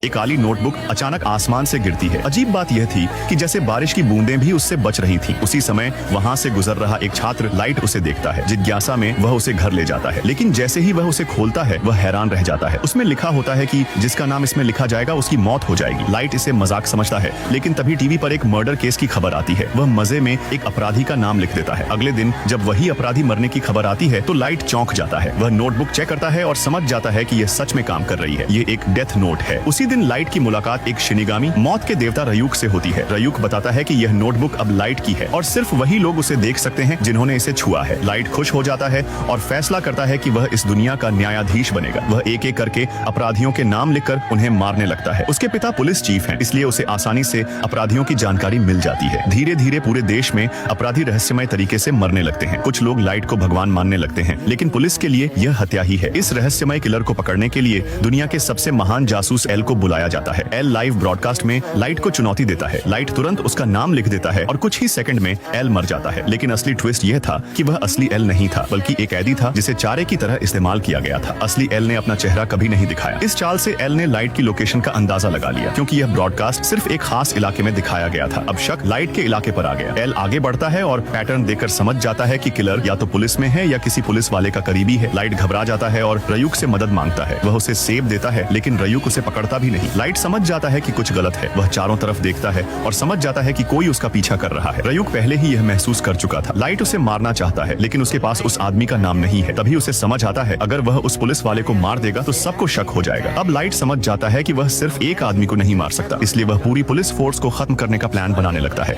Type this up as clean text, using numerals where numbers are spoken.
एक काली नोटबुक अचानक आसमान से गिरती है। अजीब बात यह थी कि जैसे बारिश की बूंदें भी उससे बच रही थीं। उसी समय वहां से गुजर रहा एक छात्र लाइट उसे देखता है। जिज्ञासा में वह उसे घर ले जाता है, लेकिन जैसे ही वह उसे खोलता है वह हैरान रह जाता है। उसमें लिखा होता है कि जिसका नाम इसमें लिखा जाएगा उसकी मौत हो जाएगी। लाइट इसे मजाक समझता है, लेकिन तभी टीवी पर एक मर्डर केस की खबर आती है। वह मजे में एक अपराधी का नाम लिख देता है। अगले दिन जब वही अपराधी मरने की खबर आती है तो लाइट चौंक जाता है। वह नोटबुक चेक करता है और समझ जाता है कि यह सच में काम कर रही है। ये एक डेथ नोट है। उसी दिन लाइट की मुलाकात एक शिनिगामी मौत के देवता रयूक से होती है। रयूक बताता है कि यह नोटबुक अब लाइट की है और सिर्फ वही लोग उसे देख सकते हैं जिन्होंने इसे छुआ है। लाइट खुश हो जाता है और फैसला करता है कि वह इस दुनिया का न्यायाधीश बनेगा। वह एक एक करके अपराधियों के नाम लिखकर उन्हें मारने लगता है। उसके पिता पुलिस चीफ हैं, इसलिए उसे आसानी से अपराधियों की जानकारी मिल जाती है। धीरे धीरे पूरे देश में अपराधी रहस्यमय तरीके से मरने लगते हैं। कुछ लोग लाइट को भगवान मानने लगते हैं, लेकिन पुलिस के लिए यह हत्या ही है। इस रहस्यमय किलर को पकड़ने के लिए दुनिया के सबसे महान जासूस एल को बुलाया जाता है। एल लाइव ब्रॉडकास्ट में लाइट को चुनौती देता है। लाइट तुरंत उसका नाम लिख देता है और कुछ ही सेकंड में एल मर जाता है। लेकिन असली ट्विस्ट यह था कि वह असली एल नहीं था, बल्कि एक कैदी था जिसे चारे की तरह इस्तेमाल किया गया था। असली एल ने अपना चेहरा कभी नहीं दिखाया। इस चाल से एल ने लाइट की लोकेशन का अंदाजा लगा लिया, क्योंकि यह ब्रॉडकास्ट सिर्फ एक खास इलाके में दिखाया गया था। अब शक लाइट के इलाके पर आ गया। एल आगे बढ़ता है और पैटर्न देखकर समझ जाता है कि किलर या तो पुलिस में है या किसी पुलिस वाले का करीबी है। लाइट घबरा जाता है और रयूक से मदद मांगता है। वह उसे सेब देता है, लेकिन रयूक उसे पकड़ता भी नहीं। लाइट समझ जाता है कि कुछ गलत है। वह चारों तरफ देखता है और समझ जाता है कि कोई उसका पीछा कर रहा है। रयूक पहले ही यह महसूस कर चुका था। लाइट उसे मारना चाहता है, लेकिन उसके पास उस आदमी का नाम नहीं है। तभी उसे समझ आता है अगर वह उस पुलिस वाले को मार देगा तो सबको शक हो जाएगा। अब लाइट समझ जाता है कि वह सिर्फ एक आदमी को नहीं मार सकता, इसलिए वह पूरी पुलिस फोर्स को खत्म करने का प्लान बनाने लगता है।